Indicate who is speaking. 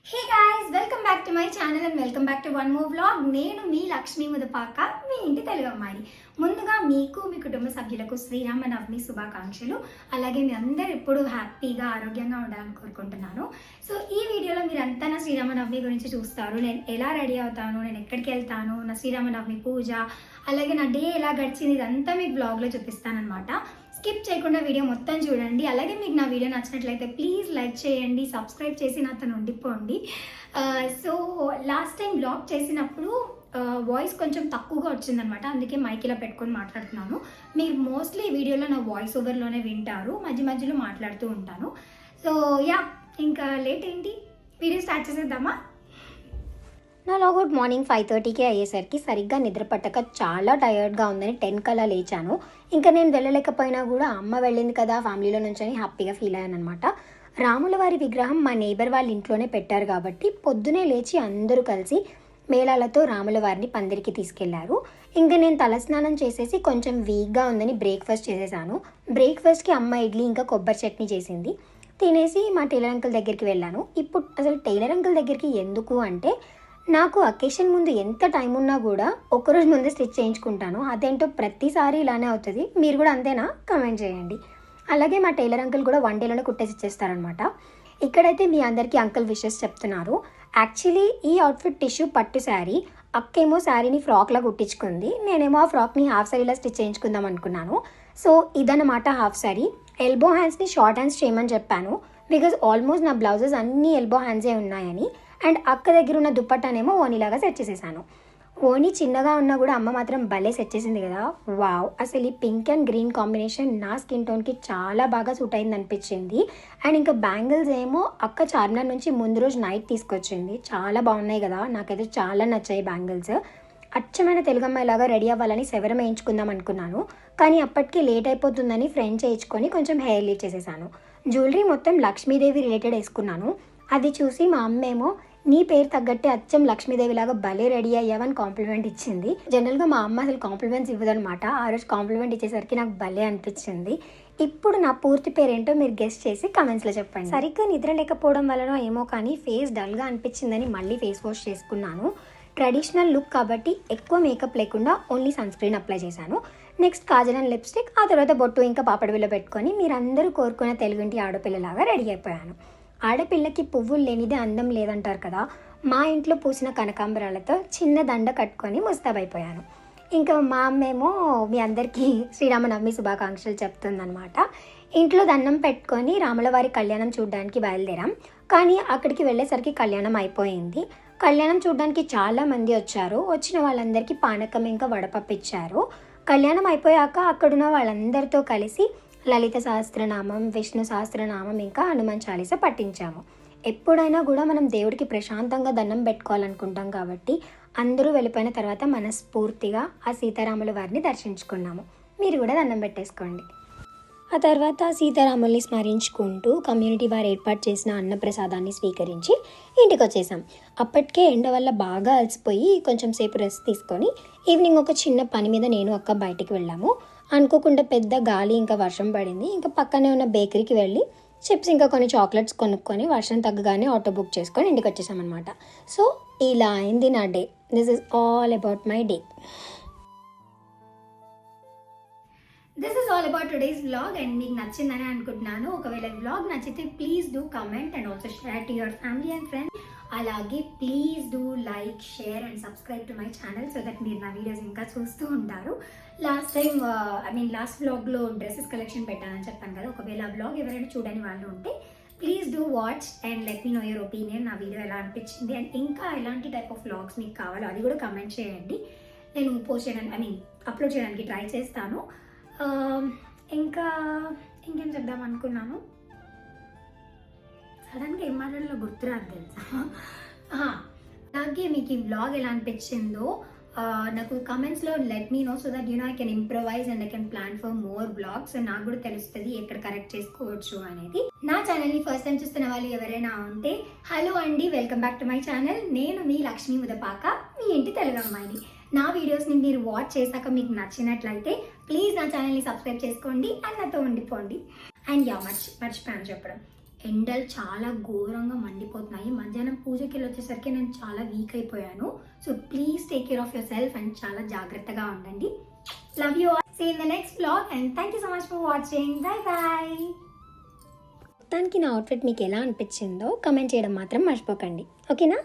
Speaker 1: Hey guys, welcome back to my channel and welcome back to one more vlog. నేను మీ లక్ష్మీ ముదపాక, మీ ఇంటి తెలుగు అమ్మాయి. ముందుగా మీకు మీ కుటుంబ సభ్యులకు శ్రీరామనవమి శుభాకాంక్షలు. అలాగే మీ అందరు ఎప్పుడు హ్యాపీగా ఆరోగ్యంగా ఉండాలని కోరుకుంటున్నాను. సో ఈ వీడియోలో మీరు అంతా నా శ్రీరామనవమి గురించి చూస్తారు. నేను ఎలా రెడీ అవుతాను, నేను ఎక్కడికి వెళ్తాను, నా శ్రీరామనవమి పూజ, అలాగే నా డే ఎలా గడిచింది, ఇదంతా మీకు బ్లాగ్లో చూపిస్తానమాట. స్కిప్ చేయకుండా వీడియో మొత్తం చూడండి. అలాగే మీకు నా వీడియో నచ్చినట్లయితే ప్లీజ్ లైక్ చేయండి, సబ్స్క్రైబ్ చేసి నాతో ఉండిపోండి. సో లాస్ట్ టైం బ్లాగ్ చేసినప్పుడు వాయిస్ కొంచెం తక్కువగా వచ్చిందనమాట, అందుకే మైక్ ఇలా పెట్టుకొని మాట్లాడుతున్నాను. మీరు మోస్ట్లీ వీడియోలో నా వాయిస్ ఓవర్లోనే వింటారు, మధ్య మధ్యలో మాట్లాడుతూ ఉంటాను. సో యా, ఇంకా లేట్ ఏంటి, వీడియో స్టార్ట్ చేసేద్దామా? నా లాగౌట్ మార్నింగ్ 5:30కి అయ్యేసరికి సరిగ్గా నిద్ర పట్టక చాలా టైర్డ్గా ఉందని 10 కల్లా లేచాను. ఇంకా నేను వెళ్ళలేకపోయినా కూడా అమ్మ వెళ్ళింది కదా ఫ్యామిలీలో నుంచి అని హ్యాపీగా ఫీల్ అయ్యాను అనమాట. రాముల వారి విగ్రహం మా నేబర్ వాళ్ళ ఇంట్లోనే పెట్టారు కాబట్టి పొద్దునే లేచి అందరూ కలిసి మేళాలతో రాముల వారిని పందిరికి తీసుకెళ్లారు. ఇంకా నేను తలస్నానం చేసేసి కొంచెం వీక్గా ఉందని బ్రేక్ఫాస్ట్ చేసేసాను. బ్రేక్ఫాస్ట్కి అమ్మ ఇడ్లీ ఇంకా కొబ్బరి చట్నీ చేసింది. తినేసి మా టైలర్ అంకుల్ దగ్గరికి వెళ్ళాను. ఇప్పుడు అసలు టైలర్ అంకుల్ దగ్గరికి ఎందుకు అంటే, నాకు అకేషన్ ముందు ఎంత టైం ఉన్నా కూడా ఒకరోజు ముందే స్టిచ్ చేయించుకుంటాను. అదేంటో ప్రతిసారి ఇలానే అవుతుంది. మీరు కూడా అంతేనా? కమెంట్ చేయండి. అలాగే మా టైలర్ అంకుల్ కూడా 1 డేలోనే కుట్టేసి ఇచ్చేస్తారనమాట. ఇక్కడైతే మీ అందరికీ అంకుల్ విషెస్ చెప్తున్నారు. యాక్చువల్లీ ఈ అవుట్ఫిట్ టిష్యూ పట్టు శారీ, అక్కేమో శారీని ఫ్రాక్లా కుట్టించుకుంది, నేనేమో ఆ ఫ్రాక్ని హాఫ్ శారీలా స్టిచ్ చేయించుకుందాం అనుకున్నాను. సో ఇదన్నమాట హాఫ్ శారీ. ఎల్బో హ్యాండ్స్ని షార్ట్ హ్యాండ్స్ చేయమని చెప్పాను, బికాజ్ ఆల్మోస్ట్ నా బ్లౌజెస్ అన్నీ ఎల్బో హ్యాండ్సే ఉన్నాయని. అండ్ అక్క దగ్గర ఉన్న దుప్పట్టానేమో ఓనీలాగా సెట్ చేసేసాను. ఓనీ చిన్నగా ఉన్నా కూడా అమ్మ మాత్రం భలే సెట్ చేసింది కదా. వావ్, అసలు ఈ పింక్ అండ్ గ్రీన్ కాంబినేషన్ నా స్కిన్ టోన్కి చాలా బాగా సూట్ అయింది అనిపించింది. అండ్ ఇంకా బ్యాంగిల్స్ ఏమో అక్క చార్మినార్ నుంచి ముందు రోజు నైట్ తీసుకొచ్చింది. చాలా బాగున్నాయి కదా, నాకైతే చాలా నచ్చాయి బ్యాంగిల్స్. అచ్చమైన తెలుగమ్మాయిలాగా రెడీ అవ్వాలని సెవరం వేయించుకుందాం అనుకున్నాను, కానీ అప్పటికి లేట్ అయిపోతుందని ఫ్రెండ్ చేయించుకొని కొంచెం హెయిర్ లీట్ చేసేసాను. జ్యువెలరీ మొత్తం లక్ష్మీదేవి రిలేటెడ్ వేసుకున్నాను. అది చూసి మా అమ్మేమో నీ పేరు తగ్గట్టే అచ్చం లక్ష్మీదేవిలాగా భలే రెడీ అయ్యావని కాంప్లిమెంట్ ఇచ్చింది. జనరల్గా మా అమ్మ అసలు కాంప్లిమెంట్స్ ఇవ్వదనమాట. ఆ రోజు కాంప్లిమెంట్ ఇచ్చేసరికి నాకు భలే అనిపించింది. ఇప్పుడు నా పూర్తి పేరేంటో మీరు గెస్ట్ చేసి కమెంట్స్లో చెప్పండి. సరిగ్గా నిద్ర లేకపోవడం వలన ఏమో కానీ ఫేస్ డల్గా అనిపించిందని మళ్ళీ ఫేస్ వాష్ చేసుకున్నాను. ట్రెడిషనల్ లుక్ కాబట్టి ఎక్కువ మేకప్ లేకుండా ఓన్లీ సన్ స్క్రీన్ అప్లై చేశాను. నెక్స్ట్ కాజల్ అండ్ లిప్స్టిక్, ఆ తర్వాత బొట్టు ఇంకా పాపడి బిల్ల పెట్టుకొని మీరందరూ కోరుకున్న తెలుగుంటి ఆడపిల్లలాగా రెడీ అయిపోయాను. ఆడపిల్లకి పువ్వులు లేనిదే అందం లేదంటారు కదా. మా ఇంట్లో పూసిన కనకాంబరాలతో చిన్న దండ కట్టుకొని ముస్తాబైపోయాను. ఇంకా మా అమ్మేమో మీ అందరికీ శ్రీరామనవమి శుభాకాంక్షలు చెప్తుందనమాట. ఇంట్లో దండం పెట్టుకొని రాములవారి కళ్యాణం చూడడానికి బయలుదేరాం, కానీ అక్కడికి వెళ్ళేసరికి కళ్యాణం అయిపోయింది. కళ్యాణం చూడడానికి చాలామంది వచ్చారు. వచ్చిన వాళ్ళందరికీ పానకం ఇంకా వడపప్పు ఇచ్చారు. కళ్యాణం అయిపోయాక అక్కడున్న వాళ్ళందరితో కలిసి లలిత సహస్రనామం, విష్ణు సహస్రనామం ఇంకా హనుమాన్ చాలీస పట్టించాము. ఎప్పుడైనా కూడా మనం దేవుడికి ప్రశాంతంగా దండం పెట్టుకోవాలనుకుంటాం కాబట్టి అందరూ వెళ్ళిపోయిన తర్వాత మనస్ఫూర్తిగా ఆ సీతారాముల వారిని దర్శించుకున్నాము. మీరు కూడా దండం పెట్టేసుకోండి. ఆ తర్వాత సీతారాముల్ని స్మరించుకుంటూ కమ్యూనిటీ వారు ఏర్పాటు చేసిన అన్నప్రసాదాన్ని స్వీకరించి ఇంటికి వచ్చేసాం. అప్పటికే ఎండ వల్ల బాగా అలసిపోయి కొంచెం సేపు రెస్ట్ తీసుకొని ఈవినింగ్ ఒక చిన్న పని మీద నేను అక్క బయటికి వెళ్ళాము. అనుకోకుండా పెద్ద గాలి ఇంకా వర్షం పడింది. ఇంకా పక్కనే ఉన్న బేకరీకి వెళ్ళి చిప్స్ ఇంకా కొన్ని చాక్లెట్స్ కొనుక్కొని వర్షం తగ్గగానే ఆటో బుక్ చేసుకొని ఇంటికి వచ్చేసామన్నమాట. సో ఇలా అయింది నా day. This is all about my day. This is all about today's vlog and మీకు నచ్చిందని అనుకుంటున్నాను. ఒకవేళ వ్లాగ్ నచ్చితే please do comment and also share to your family and friends. అలాగే please do like, share and subscribe to my channel so that మీరు నా videos ఇంకా చూస్తూ ఉంటారు. లాస్ట్ టైం లాస్ట్ వ్లాగ్లో డ్రెస్సెస్ కలెక్షన్ పెట్టానని చెప్పాను కదా. ఒకవేళ ఆ వ్లాగ్ ఎవరైనా చూడని వాళ్ళు ఉంటే please do watch and let me know your opinion. నా వీడియో ఎలా అనిపించింది అండ్ ఇంకా ఎలాంటి టైప్ ఆఫ్ వ్లాగ్స్ మీకు కావాలో అది కూడా కమెంట్ చేయండి. నేను పోస్ట్ చేయడానికి అప్లోడ్ చేయడానికి ట్రై చేస్తాను. ఇంకా ఇంకేం చెప్దాం అనుకున్నాను, సడన్గా ఏం మాట్లాడాలో గుర్తురాదు తెలుసా. అలాగే మీకు ఈ వ్లాగ్ ఎలా అనిపించిందో నాకు కమెంట్స్లో let me know so that I can improvise and I can plan for more vlogs. నాకు కూడా తెలుస్తుంది ఎక్కడ కరెక్ట్ చేసుకోవచ్చు అనేది. నా ఛానల్ని ఫస్ట్ టైం చూస్తున్న వాళ్ళు ఎవరైనా ఉంటే హలో అండి, welcome back to my channel. నేను మీ లక్ష్మీ ముదపాక, మీ ఇంటి తెలుగు అమ్మాయిని. నా వీడియోస్ని మీరు వాచ్ చేశాక మీకు నచ్చినట్లయితే ప్లీజ్ నా ఛానల్ని సబ్స్క్రైబ్ చేసుకోండి అండ్ నాతో ఉండిపోండి. అండ్ మర్చిపోయాను చెప్పడం, ఎండలు చాలా ఘోరంగా మండిపోతున్నాయి. మధ్యాహ్నం పూజకి వెళ్ళి వచ్చేసరికి నేను చాలా వీక్ అయిపోయాను. So please take care of yourself and చాలా జాగ్రత్తగా ఉండండి. Love you all. See in the next blog and thank you so much for watching. Bye bye. మొత్తానికి నా అవుట్ఫిట్ మీకు ఎలా అనిపించిందో కమెంట్ చేయడం మాత్రం మర్చిపోకండి, ఓకేనా?